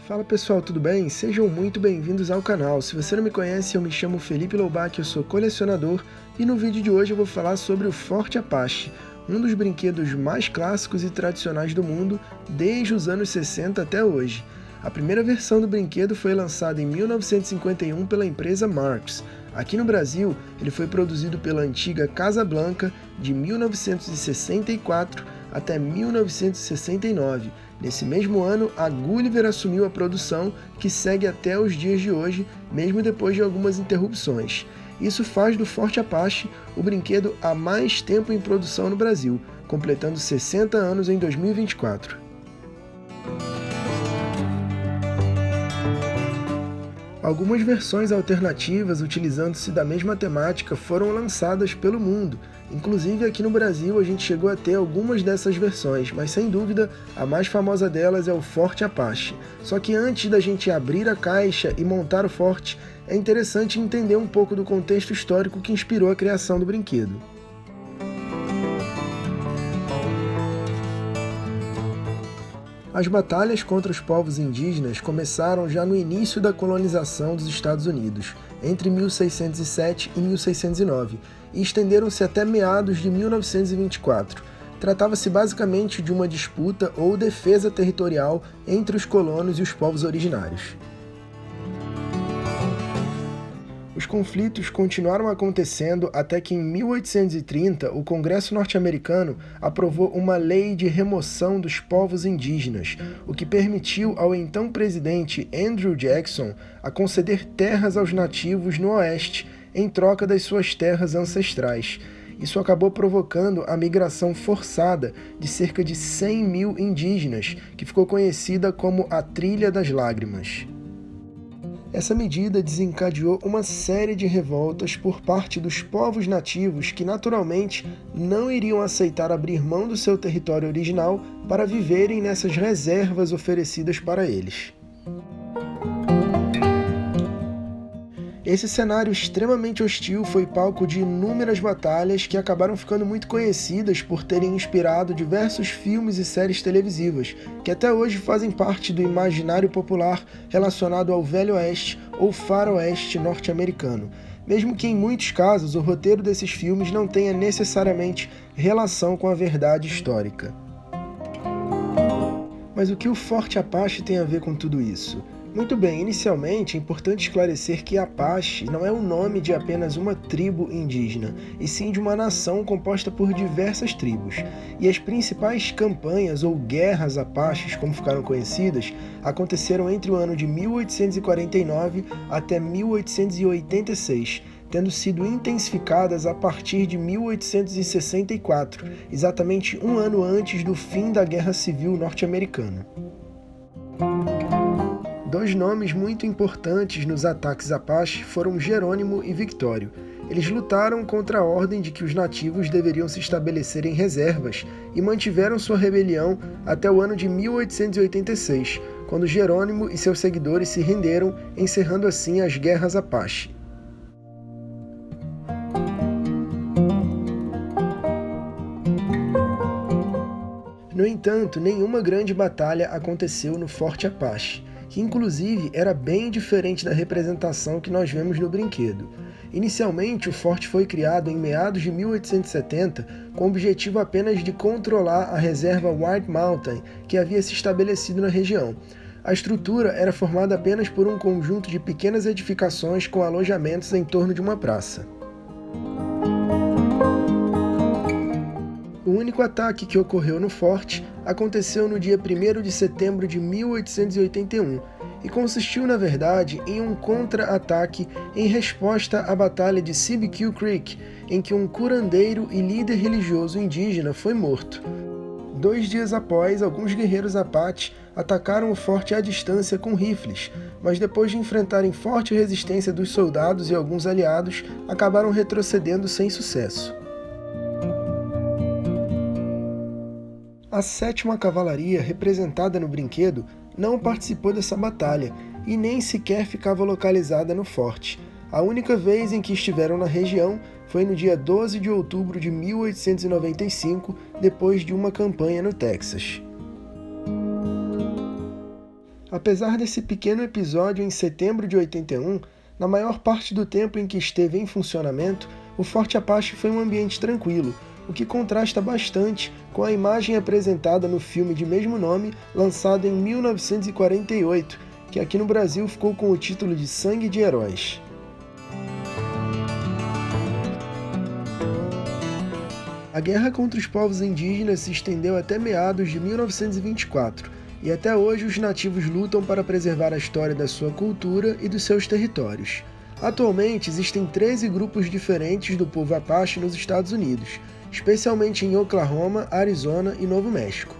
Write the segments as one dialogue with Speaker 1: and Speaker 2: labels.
Speaker 1: Fala pessoal, tudo bem? Sejam muito bem-vindos ao canal. Se você não me conhece, eu me chamo Felipe Loubach, eu sou colecionador e no vídeo de hoje eu vou falar sobre o Forte Apache, um dos brinquedos mais clássicos e tradicionais do mundo desde os anos 60 até hoje. A primeira versão do brinquedo foi lançada em 1951 pela empresa Marx. Aqui no Brasil, ele foi produzido pela antiga Casa Blanca de 1964 até 1969. Nesse mesmo ano, a Gulliver assumiu a produção, que segue até os dias de hoje, mesmo depois de algumas interrupções. Isso faz do Forte Apache o brinquedo há mais tempo em produção no Brasil, completando 60 anos em 2024. Algumas versões alternativas utilizando-se da mesma temática foram lançadas pelo mundo. Inclusive aqui no Brasil a gente chegou a ter algumas dessas versões, mas sem dúvida a mais famosa delas é o Forte Apache. Só que antes da gente abrir a caixa e montar o Forte, é interessante entender um pouco do contexto histórico que inspirou a criação do brinquedo. As batalhas contra os povos indígenas começaram já no início da colonização dos Estados Unidos, entre 1607 e 1609, e estenderam-se até meados de 1924. Tratava-se basicamente de uma disputa ou defesa territorial entre os colonos e os povos originários. Os conflitos continuaram acontecendo até que em 1830 o Congresso norte-americano aprovou uma lei de remoção dos povos indígenas, o que permitiu ao então presidente Andrew Jackson a conceder terras aos nativos no oeste em troca das suas terras ancestrais. Isso acabou provocando a migração forçada de cerca de 100 mil indígenas, que ficou conhecida como a Trilha das Lágrimas. Essa medida desencadeou uma série de revoltas por parte dos povos nativos que, naturalmente, não iriam aceitar abrir mão do seu território original para viverem nessas reservas oferecidas para eles. Esse cenário extremamente hostil foi palco de inúmeras batalhas que acabaram ficando muito conhecidas por terem inspirado diversos filmes e séries televisivas, que até hoje fazem parte do imaginário popular relacionado ao Velho Oeste ou Faroeste norte-americano, mesmo que em muitos casos o roteiro desses filmes não tenha necessariamente relação com a verdade histórica. Mas o que o Forte Apache tem a ver com tudo isso? Muito bem, inicialmente é importante esclarecer que Apache não é o nome de apenas uma tribo indígena, e sim de uma nação composta por diversas tribos. E as principais campanhas ou guerras Apaches, como ficaram conhecidas, aconteceram entre o ano de 1849 até 1886, tendo sido intensificadas a partir de 1864, exatamente um ano antes do fim da Guerra Civil Norte-Americana. Dois nomes muito importantes nos ataques Apache foram Jerônimo e Victório. Eles lutaram contra a ordem de que os nativos deveriam se estabelecer em reservas e mantiveram sua rebelião até o ano de 1886, quando Jerônimo e seus seguidores se renderam, encerrando assim as guerras Apache. No entanto, nenhuma grande batalha aconteceu no Forte Apache, que inclusive era bem diferente da representação que nós vemos no brinquedo. Inicialmente, o forte foi criado em meados de 1870 com o objetivo apenas de controlar a reserva White Mountain, que havia se estabelecido na região. A estrutura era formada apenas por um conjunto de pequenas edificações com alojamentos em torno de uma praça. O único ataque que ocorreu no forte aconteceu no dia 1º de setembro de 1881 e consistiu, na verdade, em um contra-ataque em resposta à Batalha de Cibecue Creek, em que um curandeiro e líder religioso indígena foi morto. 2 dias após, alguns guerreiros Apache atacaram o forte à distância com rifles, mas depois de enfrentarem forte resistência dos soldados e alguns aliados, acabaram retrocedendo sem sucesso. A 7ª Cavalaria, representada no brinquedo, não participou dessa batalha e nem sequer ficava localizada no forte. A única vez em que estiveram na região foi no dia 12 de outubro de 1895, depois de uma campanha no Texas. Apesar desse pequeno episódio em setembro de 81, na maior parte do tempo em que esteve em funcionamento, o Forte Apache foi um ambiente tranquilo, o que contrasta bastante com a imagem apresentada no filme de mesmo nome, lançado em 1948, que aqui no Brasil ficou com o título de Sangue de Heróis. A guerra contra os povos indígenas se estendeu até meados de 1924, e até hoje os nativos lutam para preservar a história da sua cultura e dos seus territórios. Atualmente existem 13 grupos diferentes do povo Apache nos Estados Unidos, especialmente em Oklahoma, Arizona e Novo México.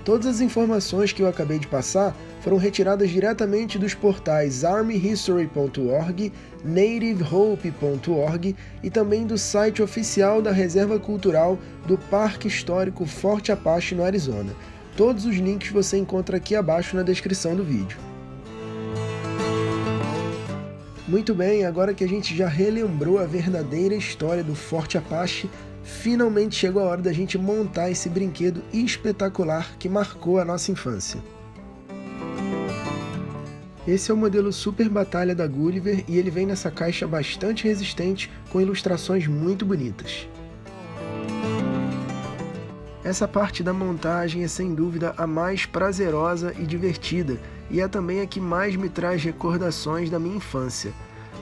Speaker 1: Todas as informações que eu acabei de passar foram retiradas diretamente dos portais armyhistory.org, nativehope.org e também do site oficial da Reserva Cultural do Parque Histórico Forte Apache no Arizona. Todos os links você encontra aqui abaixo na descrição do vídeo. Muito bem, agora que a gente já relembrou a verdadeira história do Forte Apache, finalmente chegou a hora da gente montar esse brinquedo espetacular que marcou a nossa infância. Esse é o modelo Super Batalha da Gulliver e ele vem nessa caixa bastante resistente com ilustrações muito bonitas. Essa parte da montagem é sem dúvida a mais prazerosa e divertida e é também a que mais me traz recordações da minha infância.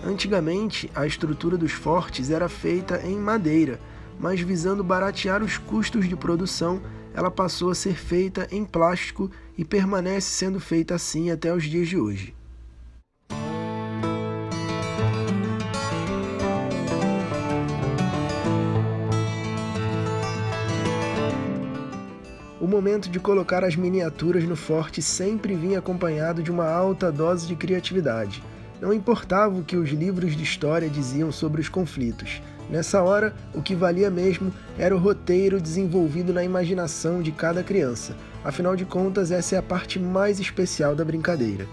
Speaker 1: Antigamente, a estrutura dos fortes era feita em madeira, mas visando baratear os custos de produção, ela passou a ser feita em plástico e permanece sendo feita assim até os dias de hoje. O momento de colocar as miniaturas no forte sempre vinha acompanhado de uma alta dose de criatividade. Não importava o que os livros de história diziam sobre os conflitos. Nessa hora, o que valia mesmo era o roteiro desenvolvido na imaginação de cada criança. Afinal de contas, essa é a parte mais especial da brincadeira.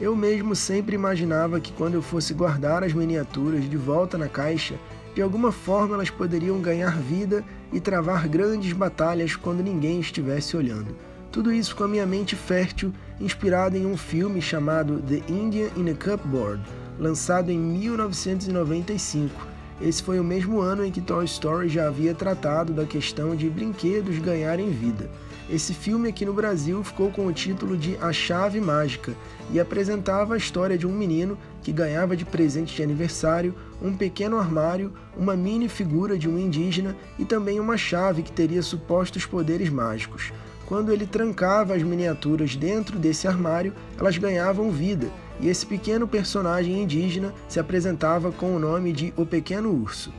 Speaker 1: Eu mesmo sempre imaginava que quando eu fosse guardar as miniaturas de volta na caixa, de alguma forma elas poderiam ganhar vida e travar grandes batalhas quando ninguém estivesse olhando. Tudo isso com a minha mente fértil, inspirada em um filme chamado The Indian in a Cupboard, lançado em 1995. Esse foi o mesmo ano em que Toy Story já havia tratado da questão de brinquedos ganharem vida. Esse filme aqui no Brasil ficou com o título de A Chave Mágica e apresentava a história de um menino que ganhava de presente de aniversário um pequeno armário, uma mini figura de um indígena e também uma chave que teria supostos poderes mágicos. Quando ele trancava as miniaturas dentro desse armário, elas ganhavam vida, e esse pequeno personagem indígena se apresentava com o nome de O Pequeno Urso.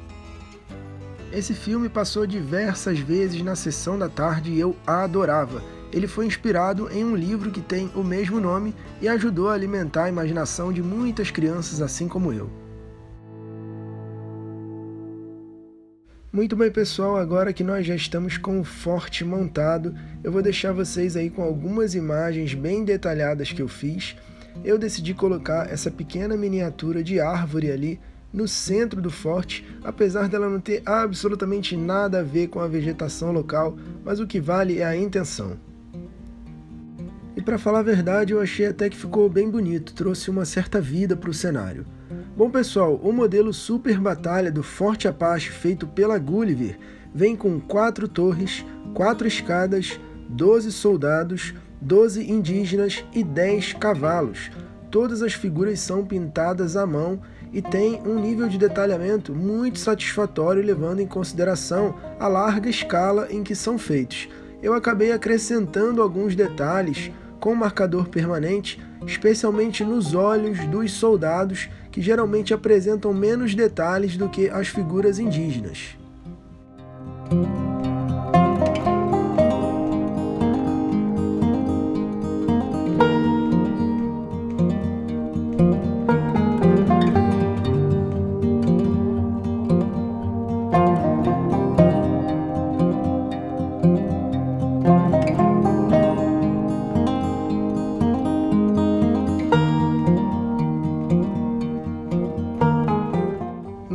Speaker 1: Esse filme passou diversas vezes na sessão da tarde e eu a adorava. Ele foi inspirado em um livro que tem o mesmo nome e ajudou a alimentar a imaginação de muitas crianças assim como eu. Muito bem, pessoal, agora que nós já estamos com o forte montado, eu vou deixar vocês aí com algumas imagens bem detalhadas que eu fiz. Eu decidi colocar essa pequena miniatura de árvore ali no centro do forte, apesar dela não ter absolutamente nada a ver com a vegetação local, mas o que vale é a intenção. E para falar a verdade, eu achei até que ficou bem bonito, trouxe uma certa vida para o cenário. Bom, pessoal, o modelo Super Batalha do Forte Apache feito pela Gulliver vem com 4 torres, 4 escadas, 12 soldados, 12 indígenas e 10 cavalos. Todas as figuras são pintadas à mão e tem um nível de detalhamento muito satisfatório, levando em consideração a larga escala em que são feitos. Eu acabei acrescentando alguns detalhes com marcador permanente, especialmente nos olhos dos soldados, que geralmente apresentam menos detalhes do que as figuras indígenas.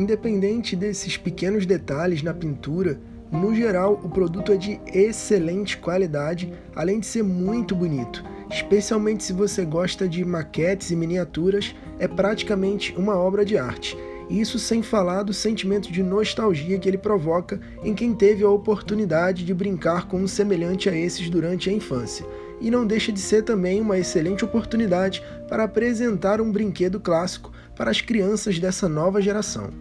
Speaker 1: Independente desses pequenos detalhes na pintura, No geral, o produto é de excelente qualidade, além de ser muito bonito. Especialmente se você gosta de maquetes e miniaturas, é praticamente uma obra de arte. Isso sem falar do sentimento de nostalgia que ele provoca em quem teve a oportunidade de brincar com um semelhante a esses durante a infância. E não deixa de ser também uma excelente oportunidade para apresentar um brinquedo clássico para as crianças dessa nova geração.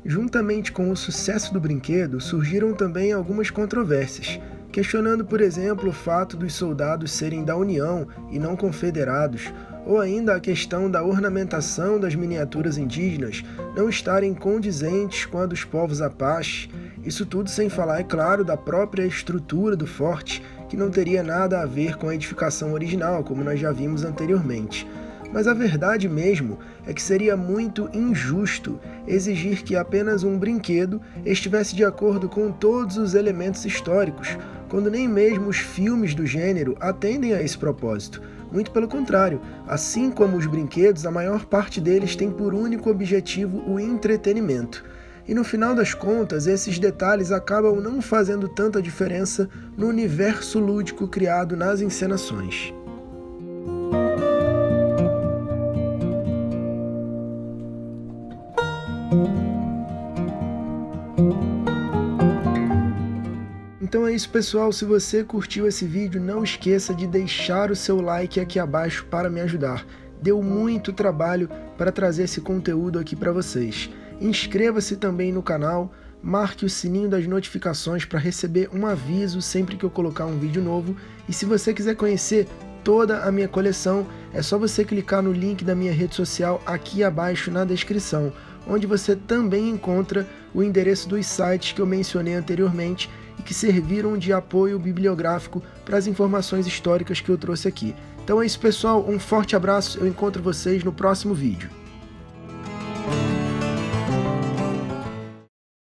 Speaker 1: Juntamente com o sucesso do brinquedo, surgiram também algumas controvérsias, questionando, por exemplo, o fato dos soldados serem da União e não confederados, ou ainda a questão da ornamentação das miniaturas indígenas não estarem condizentes com a dos povos Apache. Isso tudo sem falar, é claro, da própria estrutura do forte, que não teria nada a ver com a edificação original, como nós já vimos anteriormente. Mas a verdade mesmo é que seria muito injusto exigir que apenas um brinquedo estivesse de acordo com todos os elementos históricos, quando nem mesmo os filmes do gênero atendem a esse propósito. Muito pelo contrário, assim como os brinquedos, a maior parte deles tem por único objetivo o entretenimento. E no final das contas, esses detalhes acabam não fazendo tanta diferença no universo lúdico criado nas encenações. Então é isso, pessoal. Se você curtiu esse vídeo, não esqueça de deixar o seu like aqui abaixo para me ajudar. Deu muito trabalho para trazer esse conteúdo aqui para vocês. Inscreva-se também no canal, marque o sininho das notificações para receber um aviso sempre que eu colocar um vídeo novo. E se você quiser conhecer toda a minha coleção, é só você clicar no link da minha rede social aqui abaixo na descrição, onde você também encontra o endereço dos sites que eu mencionei anteriormente e que serviram de apoio bibliográfico para as informações históricas que eu trouxe aqui. Então é isso, pessoal, um forte abraço, eu encontro vocês no próximo vídeo.